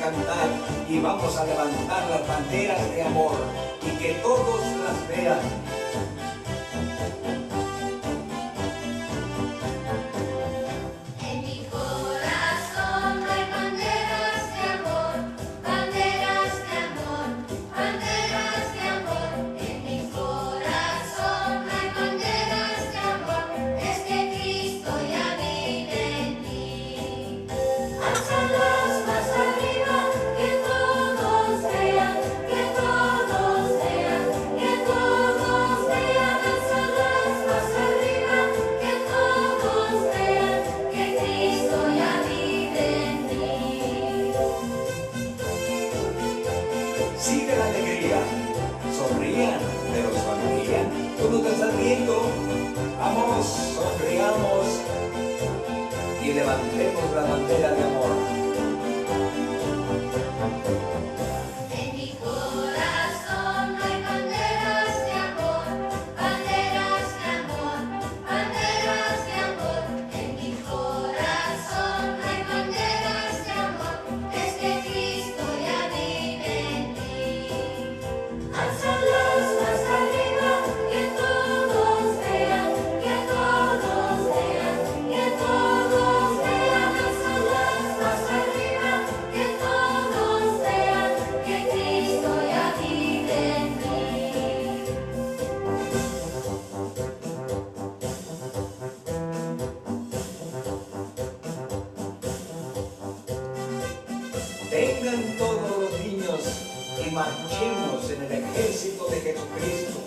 cantar y vamos a levantar las banderas de amor y que todos las vean. Sigue la alegría, sonrían, pero sonrían. Tú no te estás riendo. Vamos, sonriamos y levantemos la bandera de amor. Vengan todos los niños y marchemos en el ejército de Jesucristo.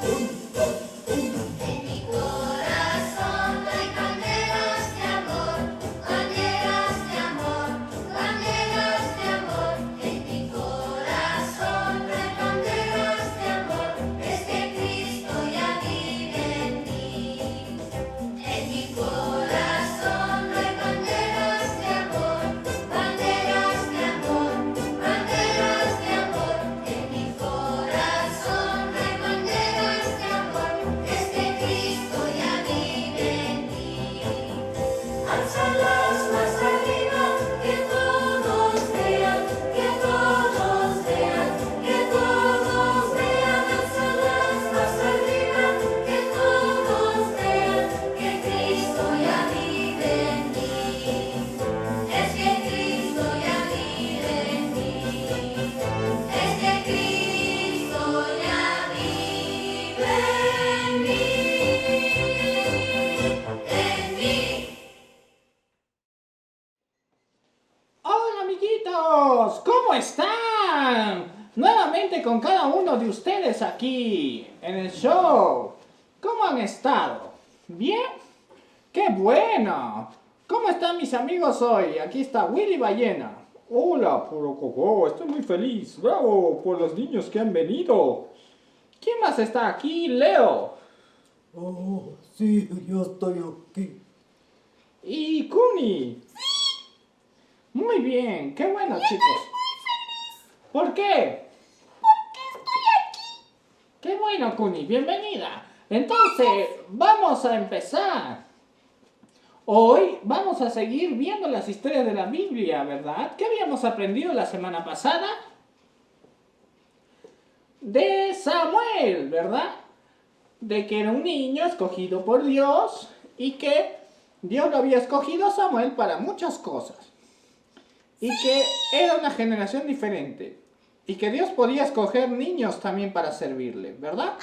Juntos, juntos. En mi corazón hay banderas de amor, banderas de amor, banderas de amor. En mi corazón hay banderas de amor, es que Cristo ya vive en mí. En mi corazón hay banderas de amor, banderas de amor, banderas de amor. En mi corazón hay banderas de amor, es que Cristo ya vive en mí. Alzalas más arriba, que todos vean, que todos vean, que todos vean. Alzalas más arriba, que todos vean, que Cristo ya vive en mí. Es que Cristo ya vive en mí. Es que Cristo ya vive en mí. En mí. Hola amiguitos, ¿cómo están? Nuevamente con cada uno de ustedes aquí en el show. ¿Cómo han estado? ¿Bien? ¡Qué bueno! ¿Cómo están mis amigos hoy? Aquí está Willy Ballena. Hola, Puro Coco, estoy muy feliz. Bravo por los niños que han venido. ¿Quién más está aquí? Leo. Oh, sí, yo estoy aquí. Y Kuni. Muy bien, qué bueno chicos. ¿Por qué? Qué bueno, Kuni, bienvenida. Entonces, vamos a empezar. Hoy vamos a seguir viendo las historias de la Biblia, ¿verdad? ¿Qué habíamos aprendido la semana pasada? De Samuel, ¿verdad? De que era un niño escogido por Dios y que Dios lo había escogido a Samuel para muchas cosas. Y que era una generación diferente. Y que Dios podía escoger niños también para servirle, ¿verdad?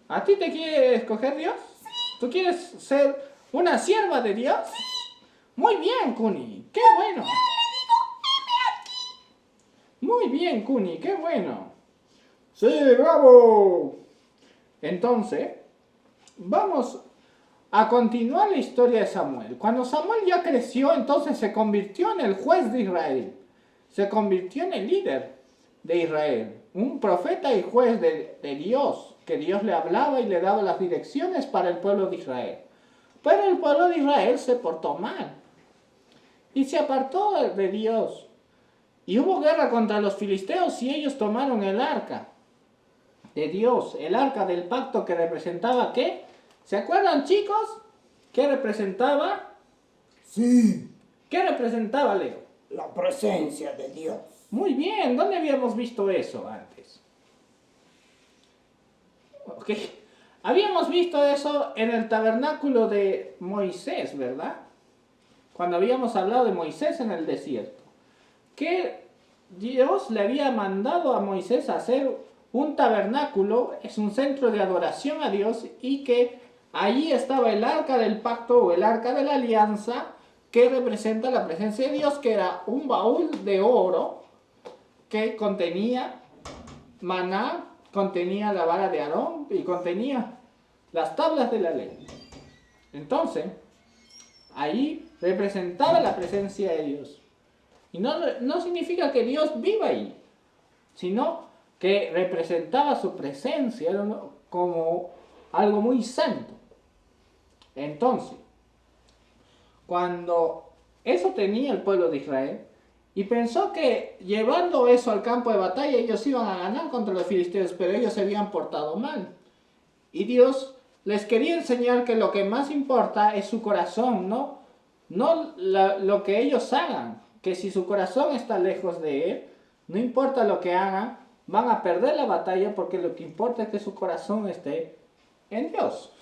¿A ti te quiere escoger Dios? ¿Tú quieres ser una sierva de Dios? Muy bien, Kuni, qué bueno. Muy bien, Kuni, qué bueno. Sí, bravo. Entonces, vamos a continuar la historia de Samuel. Cuando Samuel ya creció, entonces se convirtió en el juez de Israel. Se convirtió en el líder de Israel. Un profeta y juez de Dios, que Dios le hablaba y le daba las direcciones para el pueblo de Israel. Pero el pueblo de Israel se portó mal y se apartó de Dios. Y hubo guerra contra los filisteos y ellos tomaron el arca de Dios, el arca del pacto que representaba ¿qué? ¿Se acuerdan, chicos? ¿Qué representaba? Sí, ¿Qué representaba, Leo? la presencia de Dios. Muy bien, ¿dónde habíamos visto eso antes? Ok, habíamos visto eso en el tabernáculo de Moisés, ¿verdad? Cuando habíamos hablado de Moisés en el desierto. Que Dios le había mandado a Moisés a hacer un tabernáculo, es un centro de adoración a Dios, y que allí estaba el arca del pacto o el arca de la alianza, que representa la presencia de Dios, que era un baúl de oro que contenía maná, contenía la vara de Aarón y contenía las tablas de la ley. Entonces, ahí representaba la presencia de Dios. Y no significa que Dios viva ahí, sino que representaba su presencia como algo muy santo. Entonces, cuando eso tenía el pueblo de Israel, y pensó que llevando eso al campo de batalla ellos iban a ganar contra los filisteos, pero ellos se habían portado mal. Y Dios les quería enseñar que lo que más importa es su corazón, no lo que ellos hagan. Que si su corazón está lejos de Él, no importa lo que hagan, van a perder la batalla, porque lo que importa es que su corazón esté en Dios.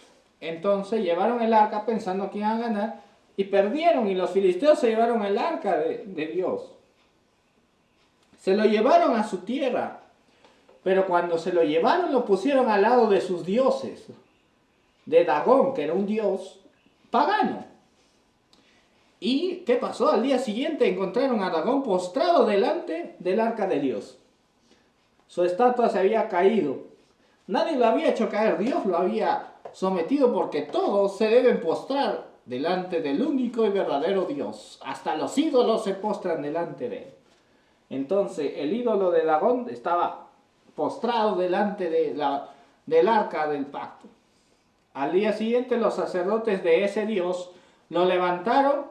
Entonces llevaron el arca pensando que iban a ganar y perdieron, y los filisteos se llevaron el arca de Dios. Se lo llevaron a su tierra, pero cuando se lo llevaron lo pusieron al lado de sus dioses, de Dagón, que era un dios pagano. ¿Y qué pasó? Al día siguiente encontraron a Dagón postrado delante del arca de Dios. Su estatua se había caído. Nadie lo había hecho caer, Dios lo había sometido, porque todos se deben postrar delante del único y verdadero Dios. Hasta los ídolos se postran delante de él. Entonces el ídolo de Dagón estaba postrado delante del arca del pacto. Al día siguiente los sacerdotes de ese Dios lo levantaron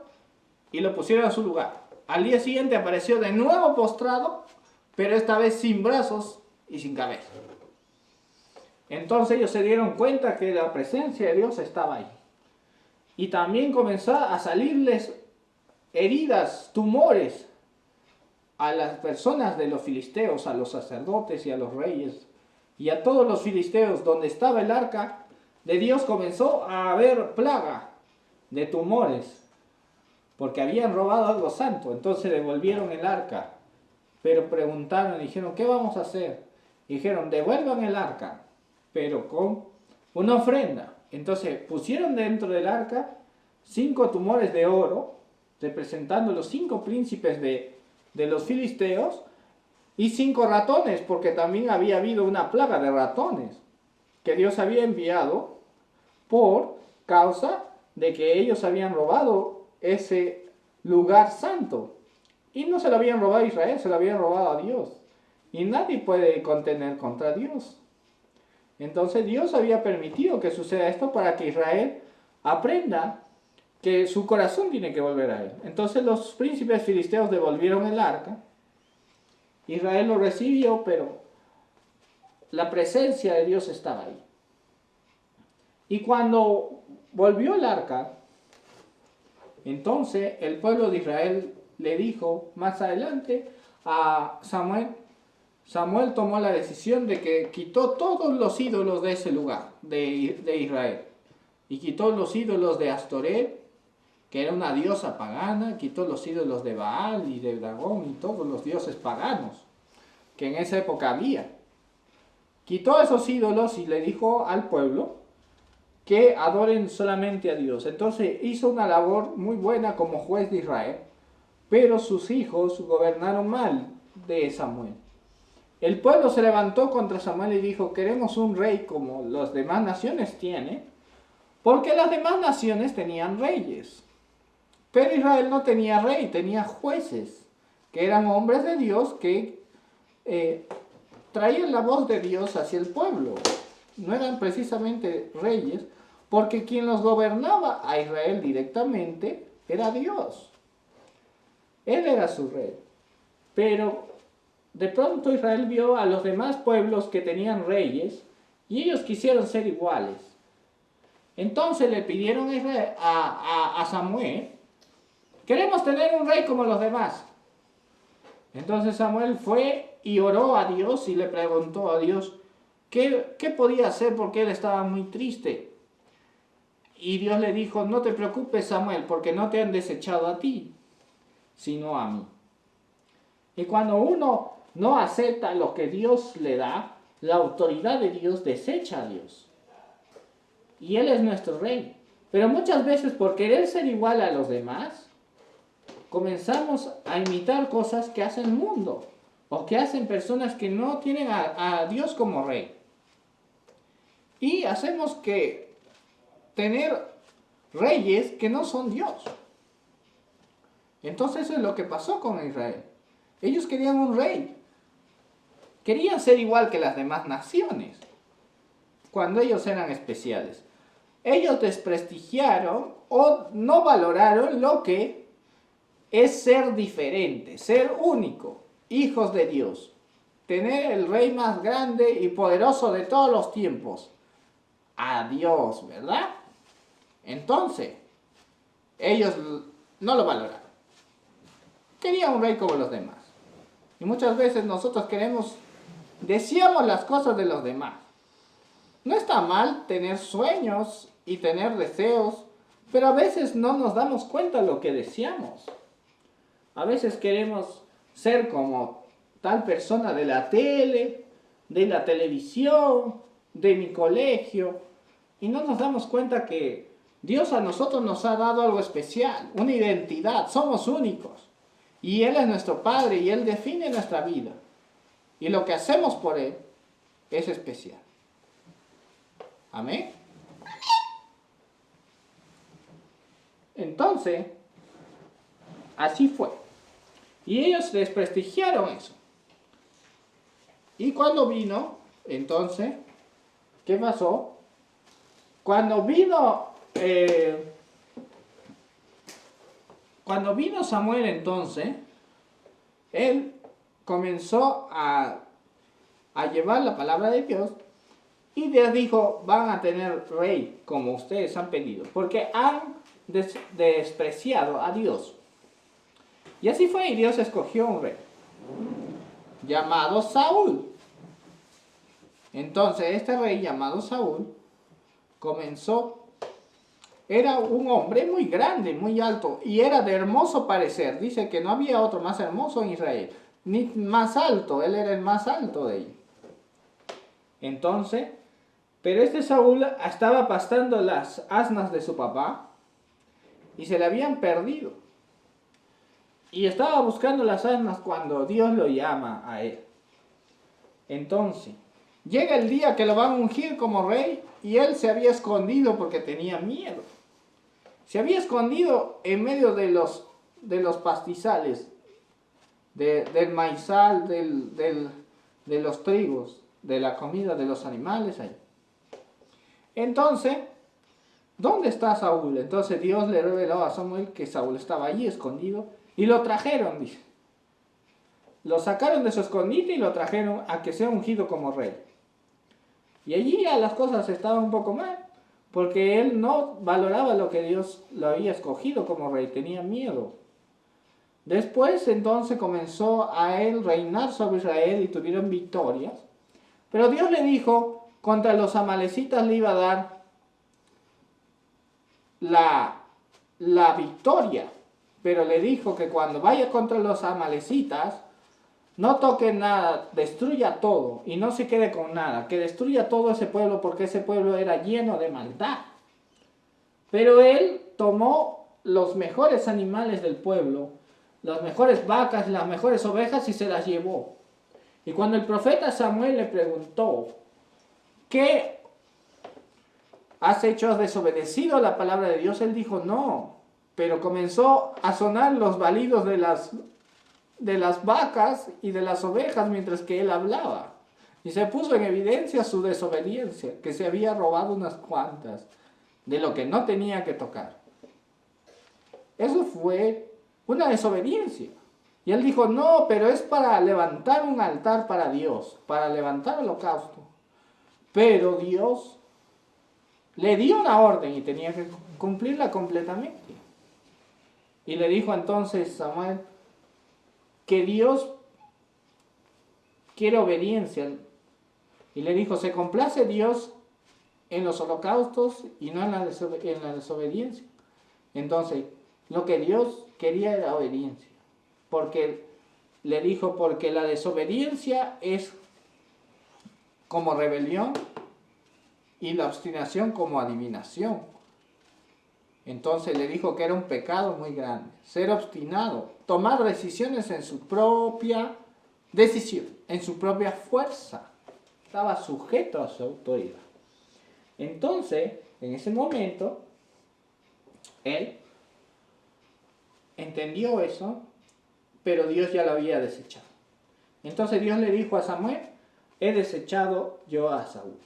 y lo pusieron a su lugar. Al día siguiente apareció de nuevo postrado, pero esta vez sin brazos y sin cabeza. Entonces ellos se dieron cuenta que la presencia de Dios estaba ahí. Y también comenzó a salirles heridas, tumores a las personas de los filisteos, a los sacerdotes y a los reyes. Y a todos los filisteos donde estaba el arca de Dios comenzó a haber plaga de tumores, porque habían robado algo santo. Entonces devolvieron el arca, pero preguntaron y dijeron, ¿qué vamos a hacer? Y dijeron, devuelvan el arca, pero con una ofrenda. Entonces pusieron dentro del arca 5 tumores de oro, representando los 5 príncipes de los filisteos, y 5 ratones, porque también había habido una plaga de ratones que Dios había enviado por causa de que ellos habían robado ese lugar santo. Y no se lo habían robado a Israel, se lo habían robado a Dios. Y nadie puede contener contra Dios. Entonces Dios había permitido que suceda esto para que Israel aprenda que su corazón tiene que volver a él. Entonces los príncipes filisteos devolvieron el arca. Israel lo recibió, pero la presencia de Dios estaba ahí. Y cuando volvió el arca, entonces el pueblo de Israel le dijo más adelante a Samuel. Samuel tomó la decisión de que quitó todos los ídolos de ese lugar, de Israel. Y quitó los ídolos de Astoret, que era una diosa pagana, quitó los ídolos de Baal y de Dagón y todos los dioses paganos que en esa época había. Quitó esos ídolos y le dijo al pueblo que adoren solamente a Dios. Entonces hizo una labor muy buena como juez de Israel, pero sus hijos gobernaron mal de Samuel. El pueblo se levantó contra Samuel y dijo, queremos un rey como las demás naciones tienen, porque las demás naciones tenían reyes. Pero Israel no tenía rey, tenía jueces, que eran hombres de Dios que traían la voz de Dios hacia el pueblo. No eran precisamente reyes, porque quien los gobernaba a Israel directamente era Dios. Él era su rey. Pero de pronto Israel vio a los demás pueblos que tenían reyes y ellos quisieron ser iguales. Entonces le pidieron a Samuel, queremos tener un rey como los demás. Entonces Samuel fue y oró a Dios y le preguntó a Dios qué podía hacer porque él estaba muy triste. Y Dios le dijo, no te preocupes, Samuel, porque no te han desechado a ti, sino a mí. Y cuando uno no acepta lo que Dios le da, la autoridad de Dios desecha a Dios. Y Él es nuestro rey. Pero muchas veces por querer ser igual a los demás, comenzamos a imitar cosas que hace el mundo o que hacen personas que no tienen a Dios como rey. Y hacemos que tener reyes que no son Dios. Entonces eso es lo que pasó con Israel. Ellos querían un rey. Querían ser igual que las demás naciones, cuando ellos eran especiales. Ellos desprestigiaron o no valoraron lo que es ser diferente, ser único, hijos de Dios. Tener el rey más grande y poderoso de todos los tiempos. A Dios, ¿verdad? Entonces, ellos no lo valoraron. Querían un rey como los demás. Y muchas veces nosotros deseamos las cosas de los demás. No está mal tener sueños y tener deseos, pero a veces no nos damos cuenta de lo que deseamos. A veces queremos ser como tal persona de la tele, de la televisión, de mi colegio, y no nos damos cuenta que Dios a nosotros nos ha dado algo especial, una identidad, somos únicos. Y Él es nuestro Padre y Él define nuestra vida. Y lo que hacemos por Él es especial. Amén. Entonces, así fue. Y ellos desprestigiaron eso. Y cuando vino, entonces, ¿qué pasó? Cuando vino Samuel, entonces, él comenzó a llevar la palabra de Dios y Dios dijo, van a tener rey como ustedes han pedido, porque han despreciado a Dios. Y así fue, y Dios escogió un rey llamado Saúl. Entonces este rey llamado Saúl era un hombre muy grande, muy alto, y era de hermoso parecer. Dice que no había otro más hermoso en Israel, ni más alto, él era el más alto de ellos. Entonces, pero este Saúl estaba pastando las asnas de su papá, y se le habían perdido. Y estaba buscando las asnas cuando Dios lo llama a él. Entonces, llega el día que lo van a ungir como rey, y él se había escondido porque tenía miedo. Se había escondido en medio de los pastizales, del maizal, de los trigos, de la comida de los animales ahí. Entonces, ¿dónde está Saúl? Entonces Dios le reveló a Samuel que Saúl estaba allí escondido y lo trajeron, dice. Lo sacaron de su escondite y lo trajeron a que sea ungido como rey. Y allí ya las cosas estaban un poco mal, porque él no valoraba lo que Dios lo había escogido como rey, tenía miedo. Después entonces comenzó a él reinar sobre Israel y tuvieron victorias. Pero Dios le dijo, contra los amalecitas le iba a dar la victoria. Pero le dijo que cuando vaya contra los amalecitas, no toque nada, destruya todo y no se quede con nada, que destruya todo ese pueblo porque ese pueblo era lleno de maldad. Pero él tomó los mejores animales del pueblo, las mejores vacas, las mejores ovejas y se las llevó. Y cuando el profeta Samuel le preguntó, ¿qué has hecho? ¿Has desobedecido la palabra de Dios? Él dijo, no, pero comenzó a sonar los balidos de las vacas y de las ovejas mientras que él hablaba. Y se puso en evidencia su desobediencia, que se había robado unas cuantas de lo que no tenía que tocar. Eso fue una desobediencia. Y él dijo, no, pero es para levantar un altar para Dios, para levantar holocausto. Pero Dios le dio una orden y tenía que cumplirla completamente. Y le dijo entonces Samuel, que Dios quiere obediencia. Y le dijo, ¿se complace Dios en los holocaustos y no en la desobediencia? Entonces, lo que Dios quería era obediencia. Porque le dijo, porque la desobediencia es como rebelión y la obstinación como adivinación. Entonces le dijo que era un pecado muy grande, ser obstinado, tomar decisiones en su propia decisión, en su propia fuerza. Estaba sujeto a su autoridad. Entonces, en ese momento, él entendió eso, pero Dios ya lo había desechado. Entonces Dios le dijo a Samuel, he desechado yo a Saúl.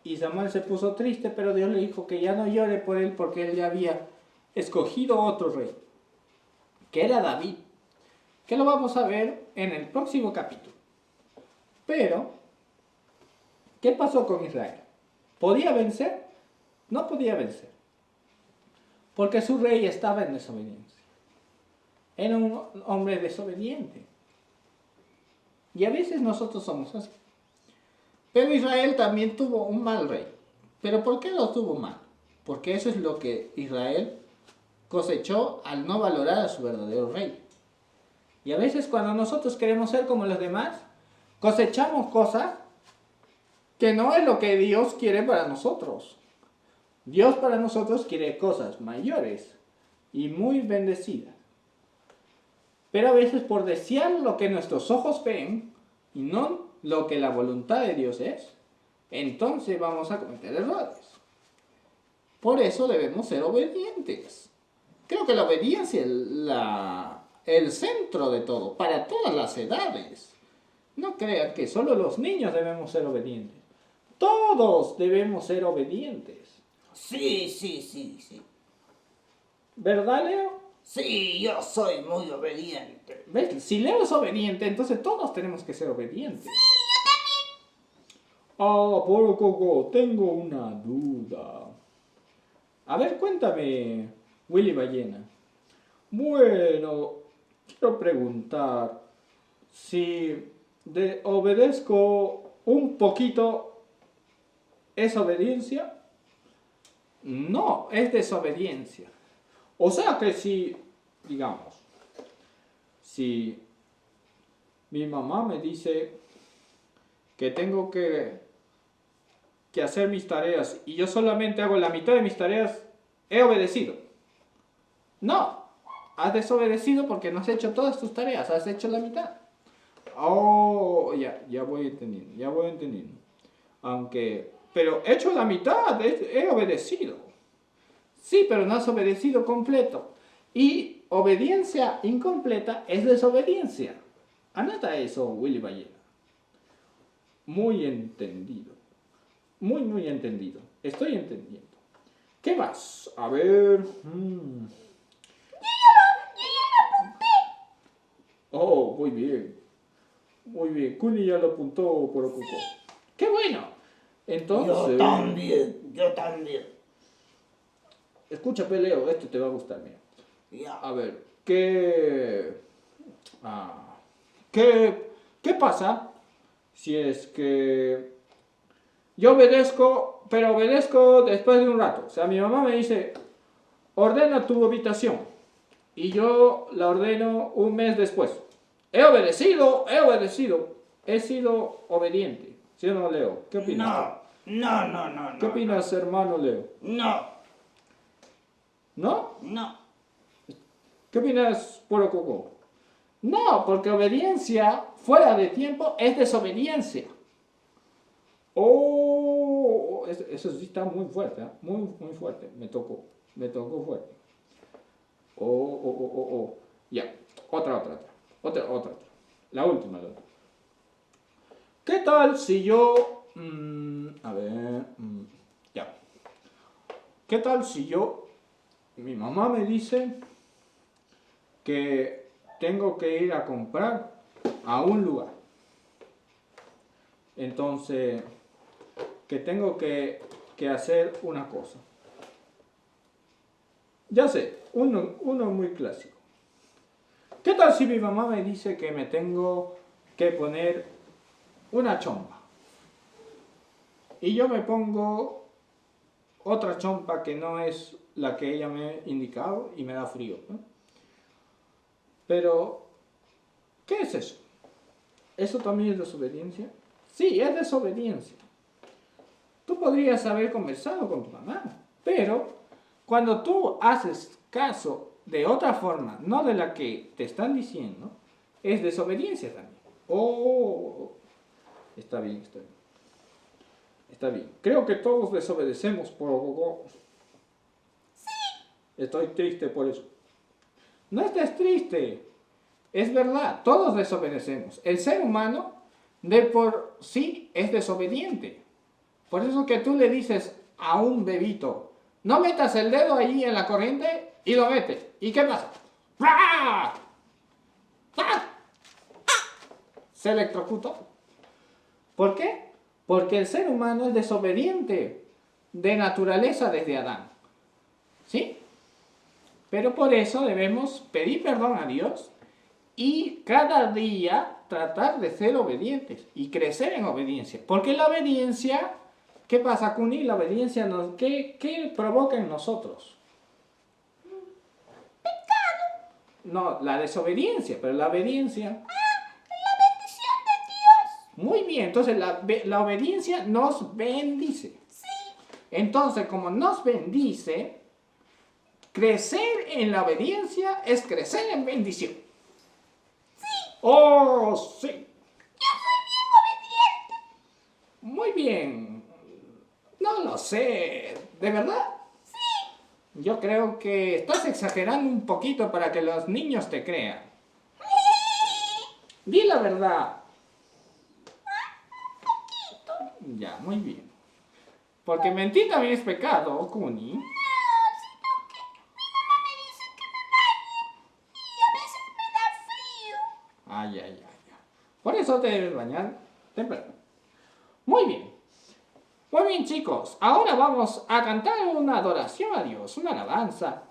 Y Samuel se puso triste, pero Dios le dijo que ya no llore por él porque él ya había escogido otro rey, que era David, que lo vamos a ver en el próximo capítulo. Pero, ¿qué pasó con Israel? ¿Podía vencer? No podía vencer, porque su rey estaba en desobediencia. Era un hombre desobediente. Y a veces nosotros somos así. Pero Israel también tuvo un mal rey. ¿Pero por qué lo tuvo mal? Porque eso es lo que Israel cosechó al no valorar a su verdadero rey. Y a veces cuando nosotros queremos ser como los demás, cosechamos cosas que no es lo que Dios quiere para nosotros. Dios para nosotros quiere cosas mayores y muy bendecidas. Pero a veces por desear lo que nuestros ojos ven y no lo que la voluntad de Dios es, entonces vamos a cometer errores. Por eso debemos ser obedientes. Creo que la obediencia es el centro de todo, para todas las edades. No crean que solo los niños debemos ser obedientes. Todos debemos ser obedientes. Sí. ¿Verdad, Leo? Sí, yo soy muy obediente. ¿Ves? Si Leo es obediente, entonces todos tenemos que ser obedientes. Sí, yo también. Por Coco, tengo una duda. A ver, cuéntame, Willy Ballena. Bueno, quiero preguntar si obedezco un poquito, ¿es obediencia? No, es desobediencia. O sea que si, digamos, si mi mamá me dice que tengo que hacer mis tareas y yo solamente hago la mitad de mis tareas, he obedecido. No, has desobedecido porque no has hecho todas tus tareas, has hecho la mitad. Oh, ya voy entendiendo. Pero he hecho la mitad, he obedecido. Sí, pero no has obedecido completo. Y obediencia incompleta es desobediencia. Anota eso, Willy Ballena. Muy entendido. Muy entendido. Estoy entendiendo. ¿Qué más? A ver. Oh, muy bien. Muy bien. Kuni ya lo apuntó por Ocuco. ¡Qué bueno! Entonces. Yo también. Escucha, Peleo, esto te va a gustar, mira. Ya. A ver, ¿qué pasa si es que yo obedezco, pero obedezco después de un rato? O sea, mi mamá me dice, ordena tu habitación, y yo la ordeno un mes después. He obedecido, he sido obediente. ¿Sí o no, Leo? ¿Qué opinas? No. ¿Qué opinas, hermano Leo? No. ¿No? ¿Qué opinas, Puro Coco? No, porque obediencia fuera de tiempo es desobediencia. Oh, eso sí está muy fuerte, ¿eh? Muy fuerte. Me tocó fuerte. Oh. Ya, otra. La última. ¿Qué tal si yo... ya. ¿Qué tal si yo... Mi mamá me dice que tengo que ir a comprar a un lugar. Entonces, que tengo que hacer una cosa. Ya sé, uno muy clásico. ¿Qué tal si mi mamá me dice que me tengo que poner una chompa. Y yo me pongo otra chompa que no es la que ella me ha indicado y me da frío, ¿no? Pero, ¿qué es eso? ¿Eso también es desobediencia? Sí, es desobediencia. Tú podrías haber conversado con tu mamá, pero cuando tú haces caso de otra forma, no de la que te están diciendo, es desobediencia también. Oh, está bien, está bien. Está bien. Creo que todos desobedecemos por algo. Sí. Estoy triste por eso. No estés triste. Es verdad, todos desobedecemos. El ser humano de por sí es desobediente. Por eso que tú le dices a un bebito, no metas el dedo ahí en la corriente y lo metes. ¿Y qué pasa? ¡Ah! ¡Ah! Se electrocutó. ¿Por qué? Porque el ser humano es desobediente de naturaleza desde Adán. ¿Sí? Pero por eso debemos pedir perdón a Dios y cada día tratar de ser obedientes y crecer en obediencia. Porque la obediencia, ¿qué pasa, Kuni? La obediencia, ¿qué provoca en nosotros? Pecado. No, la desobediencia, pero la obediencia... Muy bien, entonces la obediencia nos bendice. Sí. Entonces, como nos bendice, crecer en la obediencia es crecer en bendición. Sí. Oh, sí. Yo soy bien obediente. Muy bien. No lo sé. ¿De verdad? Sí. Yo creo que estás exagerando un poquito para que los niños te crean. Di la verdad. Ya, muy bien. Porque mentir también es pecado, Kuni. No, sino que mi mamá me dice que me bañe y a veces me da frío. Ay, ay, ay, ay. Por eso te debes bañar temprano. Muy bien. Muy bien, chicos. Ahora vamos a cantar una adoración a Dios, una alabanza.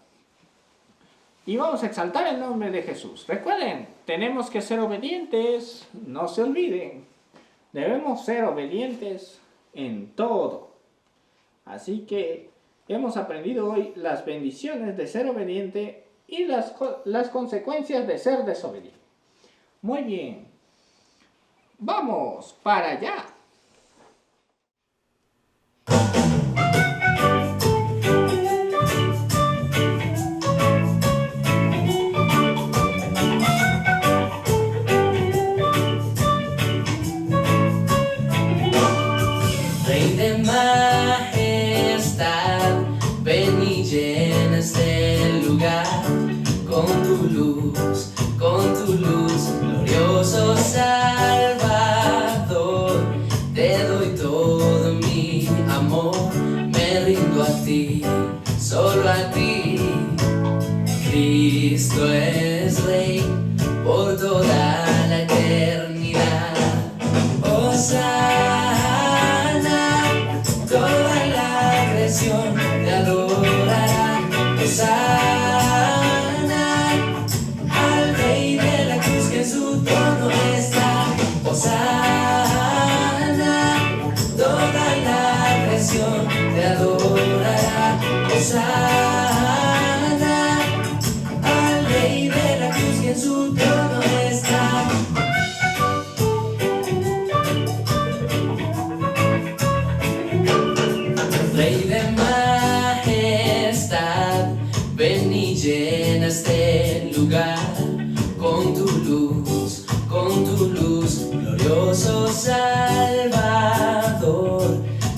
Y vamos a exaltar el nombre de Jesús. Recuerden, tenemos que ser obedientes. No se olviden. Debemos ser obedientes en todo. Así que hemos aprendido hoy las bendiciones de ser obediente y las consecuencias de ser desobediente. Muy bien. Vamos para allá. Rey de majestad, ven y llena este lugar con tu luz, glorioso Salvador. Te doy todo mi amor, me rindo a ti, solo a ti. Cristo es Rey por toda la eternidad. Hosana, toda la creación te adorará. Hosana, al Rey de la cruz que en su trono está. Hosana, toda la creación te adorará. Hosana, al Rey de la cruz que en su trono está. Rey de majestad, ven y llena este lugar con tu luz, glorioso Salvador.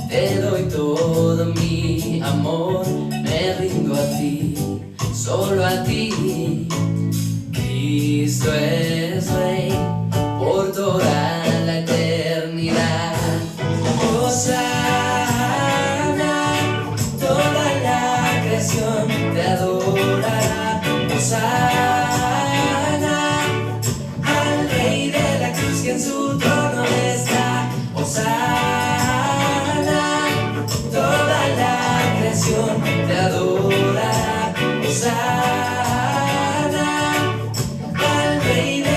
Te doy todo mi amor, me rindo a ti, solo a ti. Cristo es Rey por toda la eternidad. Hosana, toda la creación te adorará. Hosana, al Rey de la cruz que en su trono está. Hosana, toda la creación te adorará. Hosana, al Rey de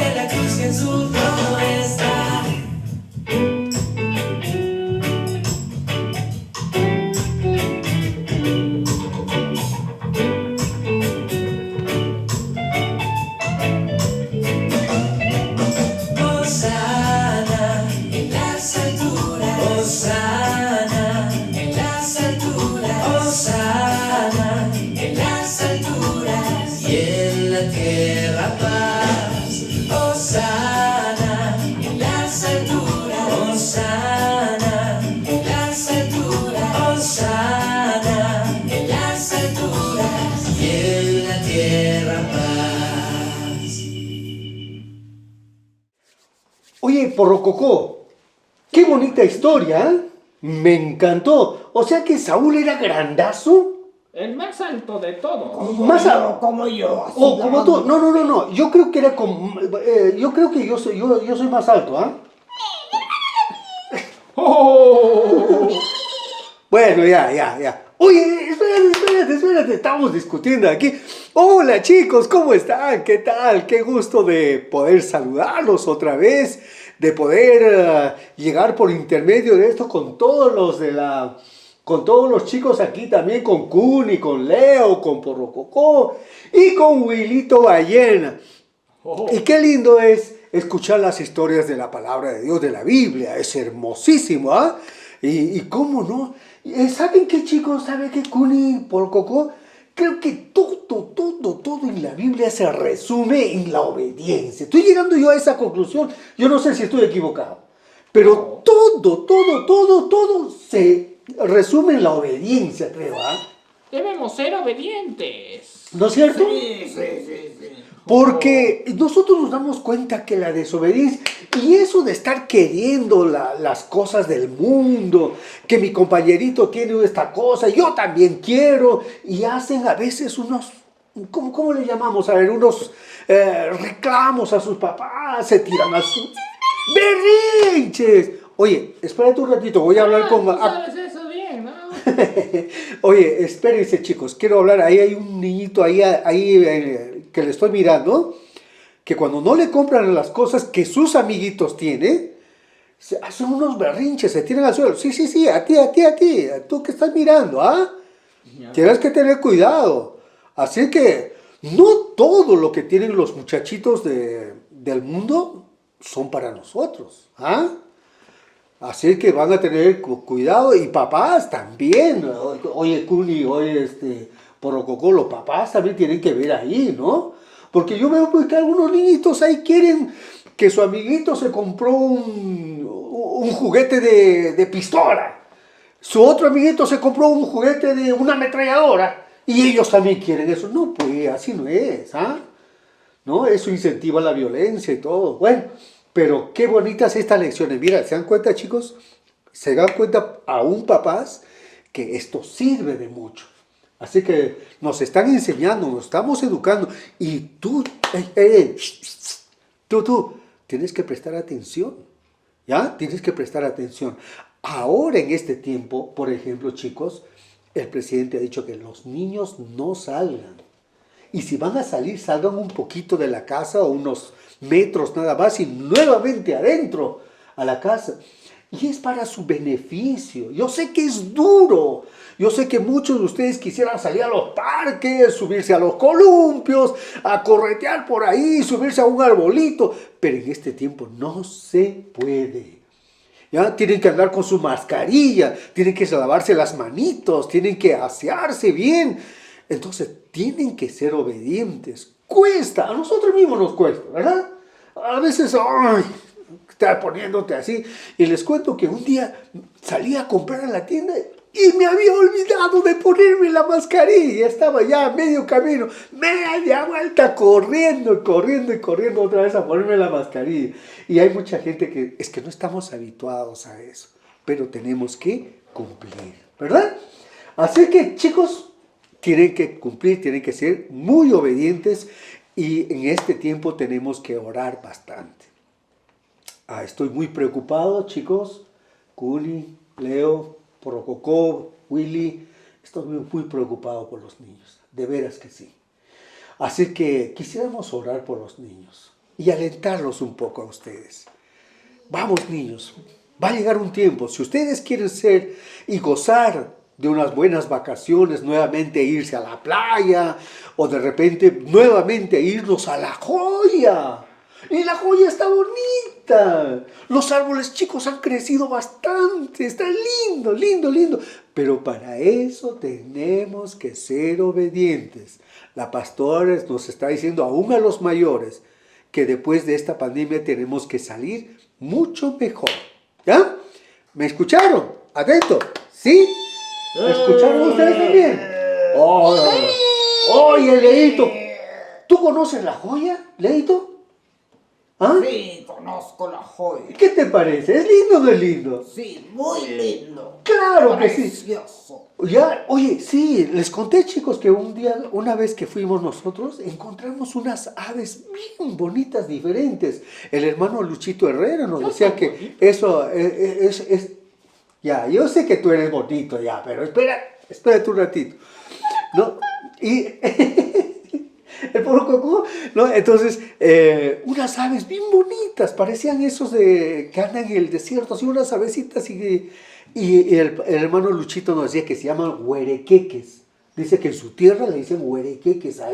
Oye, Porrococó, qué bonita historia, ¿eh? Me encantó. O sea que Saúl era grandazo. El más alto de todos. Más a... Como yo. así O como tú. grande. No. Yo creo que era como. Yo creo que yo soy más alto, ¿ah? ¡Oh! Bueno, ya. Oye, espérate. Estamos discutiendo aquí. Hola, chicos, ¿cómo están? ¿Qué tal? Qué gusto de poder saludarlos otra vez. De poder llegar por intermedio de esto con todos los de la... Con todos los chicos aquí también, con Kuni, con Leo, con Porrococó y con Wilito Ballena. Oh. Y qué lindo es escuchar las historias de la palabra de Dios, de la Biblia. Es hermosísimo, ¿ah? Y cómo no. ¿Saben qué, chicos? ¿Saben qué, Kuni, Porrococó? Creo que todo en la Biblia se resume en la obediencia. Estoy llegando yo a esa conclusión. Yo no sé si estoy equivocado. Pero todo se resume en la obediencia, creo, ¿ah? Debemos ser obedientes. ¿No es cierto? Sí. Porque nosotros nos damos cuenta que la desobediencia y eso de estar queriendo las cosas del mundo, que mi compañerito tiene esta cosa, yo también quiero, y hacen a veces unos, ¿cómo le llamamos? A ver, unos reclamos a sus papás, se tiran a sus berrinches. Oye, espérate un ratito, voy a hablar con... Tú sabes eso bien, ¿no? Oye, espérense, chicos, quiero hablar. Ahí hay un niñito ahí que le estoy mirando, que cuando no le compran las cosas que sus amiguitos tienen, se hacen unos berrinches, se tiran al suelo. Sí, a ti, tú que estás mirando, ¿ah? Tienes que tener cuidado. Así que no todo lo que tienen los muchachitos del mundo son para nosotros, ¿ah? Así que van a tener cuidado y papás también. Oye, Kuni, oye, Porrococó, los papás también tienen que ver ahí, ¿no? Porque yo veo pues, que algunos niñitos ahí quieren que su amiguito se compró un juguete de pistola. Su otro amiguito se compró un juguete de una ametralladora. Y ellos también quieren eso. No, pues así no es, ¿ah? ¿No? Eso incentiva la violencia y todo. Bueno, pero qué bonitas estas lecciones. Mira, ¿se dan cuenta, chicos? Se dan cuenta aún papás que esto sirve de mucho. Así que nos están enseñando, nos estamos educando. Y tú, tú, tienes que prestar atención. ¿Ya? Tienes que prestar atención. Ahora en este tiempo, por ejemplo, chicos, el presidente ha dicho que los niños no salgan. Y si van a salir, salgan un poquito de la casa o unos metros nada más y nuevamente adentro a la casa. Y es para su beneficio. Yo sé que es duro. Yo sé que muchos de ustedes quisieran salir a los parques, subirse a los columpios, a corretear por ahí, subirse a un arbolito. Pero en este tiempo no se puede. ¿Ya? Tienen que andar con su mascarilla, tienen que lavarse las manitos, tienen que asearse bien. Entonces, tienen que ser obedientes. Cuesta, a nosotros mismos nos cuesta, ¿verdad? A veces, ¡ay! Estás poniéndote así. Y les cuento que un día salí a comprar a la tienda y me había olvidado de ponerme la mascarilla. Estaba ya a medio camino, media vuelta, corriendo otra vez a ponerme la mascarilla. Y hay mucha gente que es que no estamos habituados a eso, pero tenemos que cumplir, ¿verdad? Así que, chicos, tienen que cumplir, tienen que ser muy obedientes y en este tiempo tenemos que orar bastante. Estoy muy preocupado, chicos. Kuni, Leo, Porrococó, Willy, estoy muy preocupado por los niños, de veras que sí. Así que quisiéramos orar por los niños y alentarlos un poco a ustedes. Vamos, niños, va a llegar un tiempo, si ustedes quieren ser y gozar de unas buenas vacaciones, nuevamente irse a la playa o de repente nuevamente irnos a La Joya. Y La Joya está bonita. Los árboles, chicos, han crecido bastante. Está lindo. Pero para eso tenemos que ser obedientes. La pastora nos está diciendo aún a los mayores que después de esta pandemia tenemos que salir mucho mejor. ¿Ya? ¿Me escucharon? Atento. ¿Sí? ¿Me escucharon ustedes también? Oye, Leito. ¿Tú conoces La Joya, Leito? ¿Ah? Sí, conozco la joya. ¿Qué te parece? ¿Es lindo o no es lindo? Sí, muy lindo. Claro que sí. Precioso. Ya, oye, sí, les conté, chicos, que un día, una vez que fuimos nosotros, encontramos unas aves bien bonitas, diferentes. El hermano Luchito Herrera nos decía que eso es. Ya, yo sé que tú eres bonito ya, pero espérate un ratito. ¿No? Y el pobre Coco, ¿no? Entonces, unas aves bien bonitas, parecían esos que andan en el desierto, así unas avecitas y el hermano Luchito nos decía que se llaman huerequeques. Dice que en su tierra le dicen huerequeques a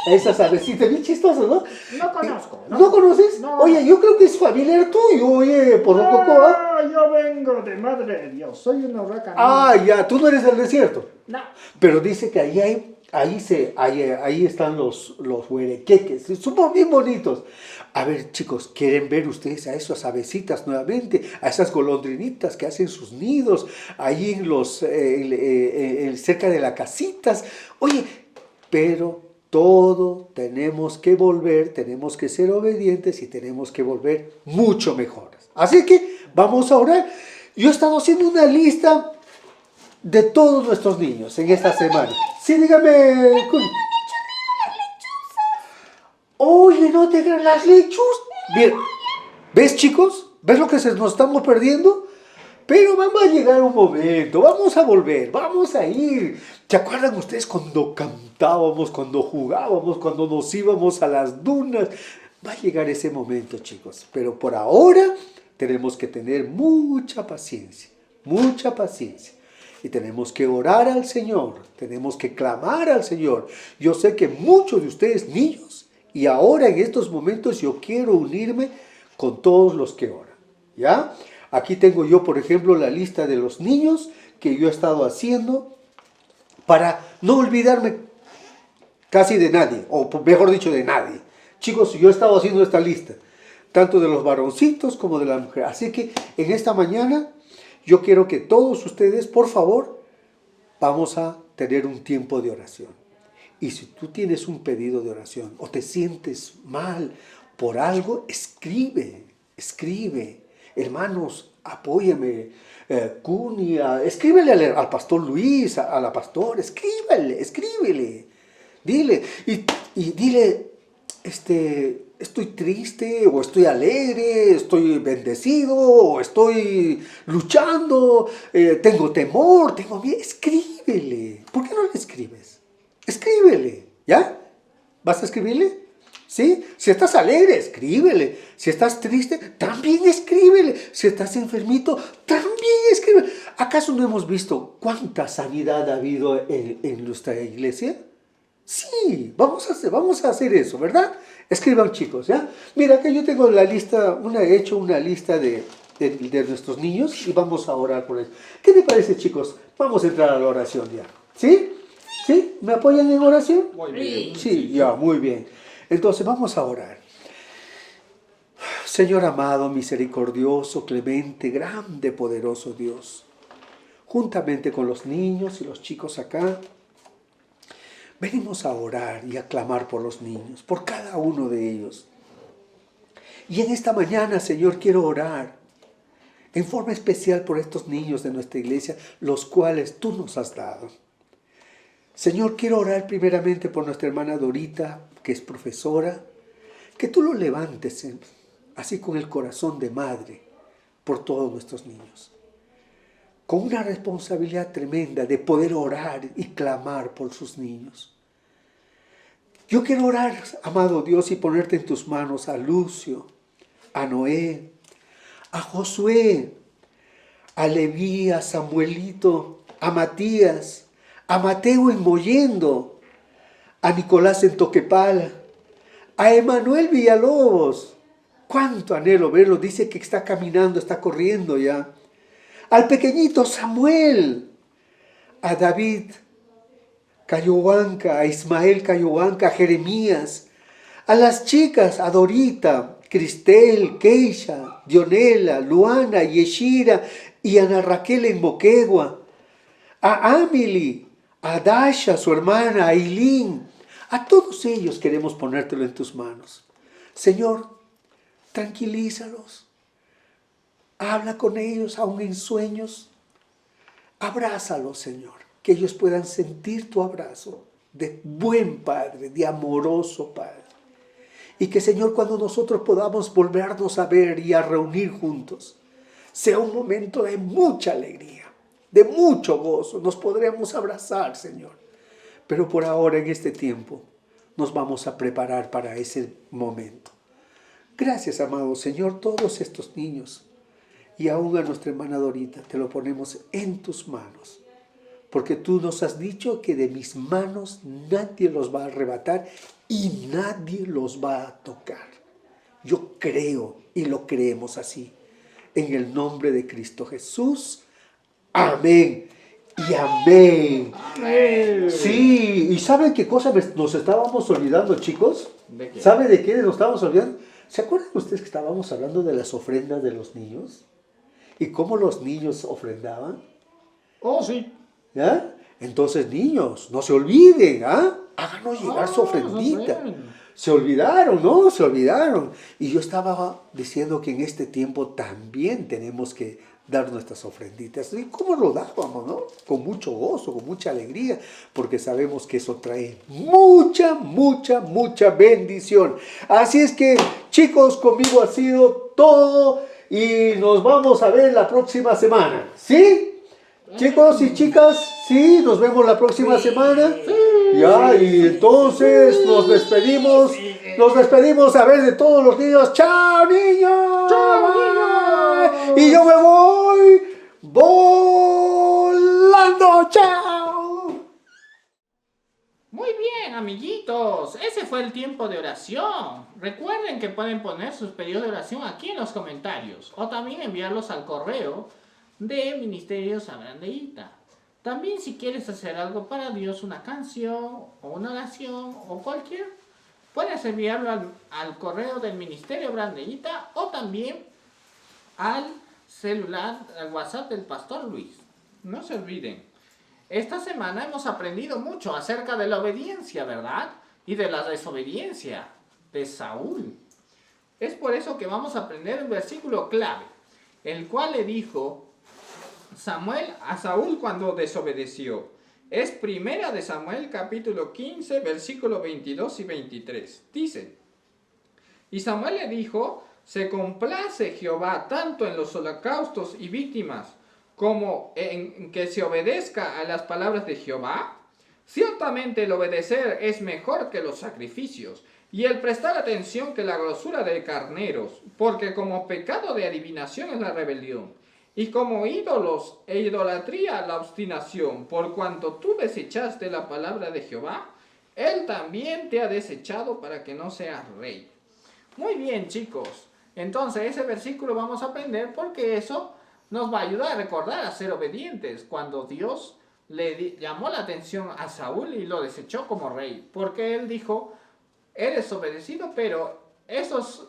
esas avecitas, bien chistosos, ¿no? No conozco. ¿No conoces? No. Oye, yo creo que es familiar tuyo, oye, por lo Coco, ¿ah? No, yo vengo de Madre de Dios, soy una huracán. Ah, ya, tú no eres del desierto. No. Pero dice que ahí están los huerequeques. Son bien bonitos. A ver, chicos, ¿quieren ver ustedes a esas avecitas nuevamente? A esas golondrinitas que hacen sus nidos ahí cerca de las casitas. Oye, pero todo tenemos que volver, tenemos que ser obedientes y tenemos que volver mucho mejores. Así que vamos a orar. Yo he estado haciendo una lista de todos nuestros niños en esta semana. Sí, dígame, Cuni. Oye, no te creas las lechuzas. Bien, ¿ves, chicos? ¿Ves lo que nos estamos perdiendo? Pero vamos a llegar un momento, vamos a volver, vamos a ir. ¿Se acuerdan ustedes cuando cantábamos, cuando jugábamos, cuando nos íbamos a las dunas? Va a llegar ese momento, chicos. Pero por ahora tenemos que tener mucha paciencia, mucha paciencia. Y tenemos que orar al Señor, tenemos que clamar al Señor. Yo sé que muchos de ustedes, niños, y ahora en estos momentos yo quiero unirme con todos los que oran, ¿ya? Aquí tengo yo, por ejemplo, la lista de los niños que yo he estado haciendo para no olvidarme casi de nadie, o mejor dicho, de nadie. Chicos, yo he estado haciendo esta lista, tanto de los varoncitos como de las mujeres. Así que en esta mañana yo quiero que todos ustedes, por favor, vamos a tener un tiempo de oración. Y si tú tienes un pedido de oración o te sientes mal por algo, escribe. Hermanos, apóyame. Escríbele al pastor Luis, a la pastora, escríbele. Dile, y dile, estoy triste, o estoy alegre, estoy bendecido, o estoy luchando, tengo temor, tengo miedo. Escríbele. ¿Por qué no le escribes? Escríbele, ¿ya? ¿Vas a escribirle? ¿Sí? Si estás alegre, escríbele. Si estás triste, también escríbele. Si estás enfermito, también escríbele. ¿Acaso no hemos visto cuánta sanidad ha habido en nuestra iglesia? Sí, vamos a hacer eso, ¿verdad? Escriban, chicos, ¿ya? Mira, que yo tengo la lista, he hecho una lista de nuestros niños y vamos a orar por ellos. ¿Qué te parece, chicos? Vamos a entrar a la oración ya, ¿sí? ¿Sí? ¿Me apoyan en oración? Muy bien. Sí, ya, muy bien. Entonces vamos a orar. Señor amado, misericordioso, clemente, grande, poderoso Dios, juntamente con los niños y los chicos acá, venimos a orar y a clamar por los niños, por cada uno de ellos. Y en esta mañana, Señor, quiero orar en forma especial por estos niños de nuestra iglesia, los cuales tú nos has dado. Señor, quiero orar primeramente por nuestra hermana Dorita, que es profesora, que tú lo levantes así con el corazón de madre por todos nuestros niños, con una responsabilidad tremenda de poder orar y clamar por sus niños. Yo quiero orar, amado Dios, y ponerte en tus manos a Lucio, a Noé, a Josué, a Leví, a Samuelito, a Matías, a Mateo en Mollendo, a Nicolás en Toquepala, a Emanuel Villalobos. Cuánto anhelo verlo, dice que está caminando, está corriendo ya. Al pequeñito Samuel, a David Cayohuanca, a Ismael Cayohuanca, a Jeremías, a las chicas, a Dorita, Cristel, Keisha, Dionela, Luana, Yeshira y Ana Raquel en Moquegua, a Amili, a Dasha, su hermana, a Ailín, a todos ellos queremos ponértelo en tus manos. Señor, tranquilízalos, habla con ellos aún en sueños, abrázalos, Señor, que ellos puedan sentir tu abrazo de buen Padre, de amoroso Padre. Y que, Señor, cuando nosotros podamos volvernos a ver y a reunir juntos, sea un momento de mucha alegría, de mucho gozo. Nos podremos abrazar, Señor. Pero por ahora, en este tiempo, nos vamos a preparar para ese momento. Gracias, amado Señor, todos estos niños. Y aún a nuestra hermana Dorita, te lo ponemos en tus manos. Porque tú nos has dicho que de mis manos nadie los va a arrebatar y nadie los va a tocar. Yo creo y lo creemos así. En el nombre de Cristo Jesús. Amén y amén. Amén. Sí, ¿y saben qué cosa nos estábamos olvidando, chicos? ¿De qué? ¿Saben de qué nos estábamos olvidando? ¿Se acuerdan ustedes que estábamos hablando de las ofrendas de los niños? ¿Y cómo los niños ofrendaban? Oh, sí. ¿Ya? Entonces, niños, no se olviden, ¿ah? Háganos llegar su ofrendita. Se olvidaron, ¿no? Se olvidaron. Y yo estaba diciendo que en este tiempo también tenemos que dar nuestras ofrenditas. ¿Y cómo lo dábamos, no? Con mucho gozo, con mucha alegría, porque sabemos que eso trae mucha, mucha, mucha bendición. Así es que, chicos, conmigo ha sido todo y nos vamos a ver la próxima semana, ¿sí? Chicos y chicas, sí, nos vemos la próxima semana. Ya, y entonces nos despedimos a ver de todos los niños. ¡Chao, niños! ¡Chao, niños! Y yo me voy volando. ¡Chao! Muy bien, amiguitos. Ese fue el tiempo de oración. Recuerden que pueden poner sus pedidos de oración aquí en los comentarios o también enviarlos al correo de Ministerio Sabrandeíta. También si quieres hacer algo para Dios, una canción o una oración o cualquier, puedes enviarlo al correo del Ministerio Brandeíta o también al celular, al WhatsApp del Pastor Luis. No se olviden. Esta semana hemos aprendido mucho acerca de la obediencia, ¿verdad? Y de la desobediencia de Saúl. Es por eso que vamos a aprender un versículo clave, el cual le dijo Samuel a Saúl cuando desobedeció. Es primera de Samuel capítulo 15 versículo 22 y 23. Dice: y Samuel le dijo: se complace Jehová tanto en los holocaustos y víctimas como en que se obedezca a las palabras de Jehová. Ciertamente el obedecer es mejor que los sacrificios y el prestar atención que la grosura de carneros, porque como pecado de adivinación es la rebelión y como ídolos e idolatría la obstinación. Por cuanto tú desechaste la palabra de Jehová, él también te ha desechado para que no seas rey. Muy bien, chicos. Entonces ese versículo vamos a aprender porque eso nos va a ayudar a recordar a ser obedientes cuando Dios le llamó la atención a Saúl y lo desechó como rey. Porque él dijo: eres obedecido, pero esos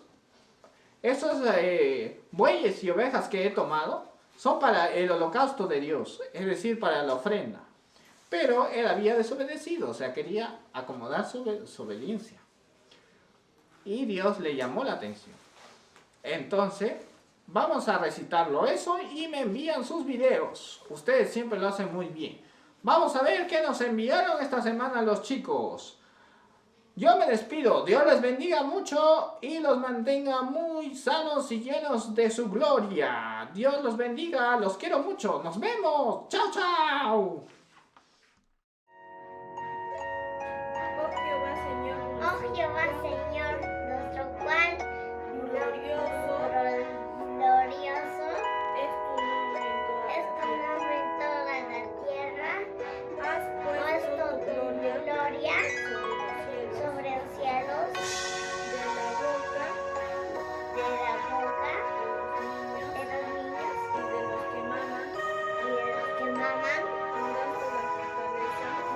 bueyes y ovejas que he tomado son para el holocausto de Dios, es decir, para la ofrenda. Pero él había desobedecido, o sea, quería acomodar su obediencia. Y Dios le llamó la atención. Entonces, vamos a recitarlo eso y me envían sus videos. Ustedes siempre lo hacen muy bien. Vamos a ver qué nos enviaron esta semana los chicos. Yo me despido. Dios les bendiga mucho y los mantenga muy sanos y llenos de su gloria. Dios los bendiga. Los quiero mucho. Nos vemos. Chao, chao. Oh Jehová, Señor, nuestro cual glorioso es tu nombre en toda la tierra. Has puesto tu gloria sobre los cielos, de la boca de los niños y de los que maman,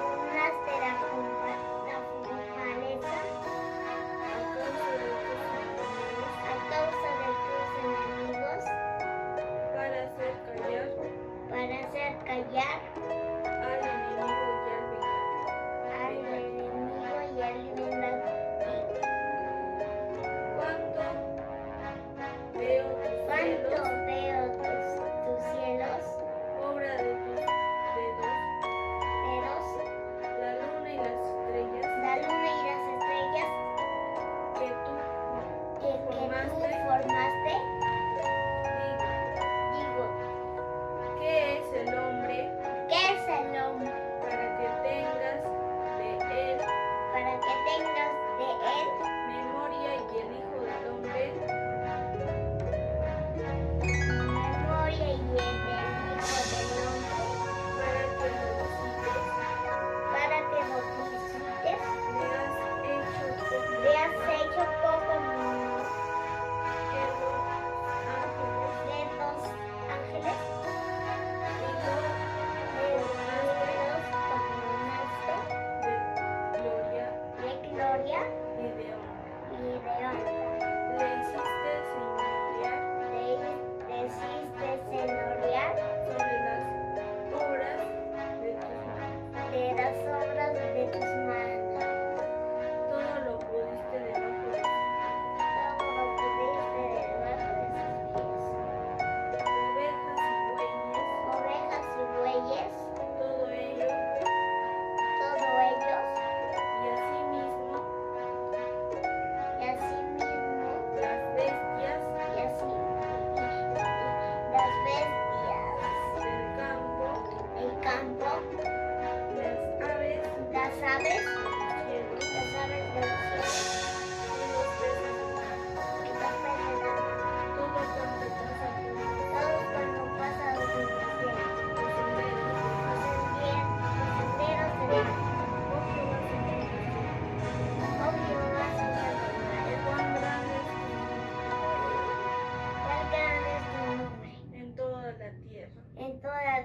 burlas de la fortaleza,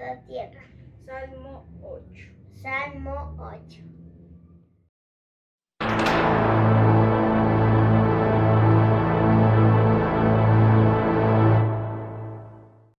la tierra. Salmo 8. Salmo 8.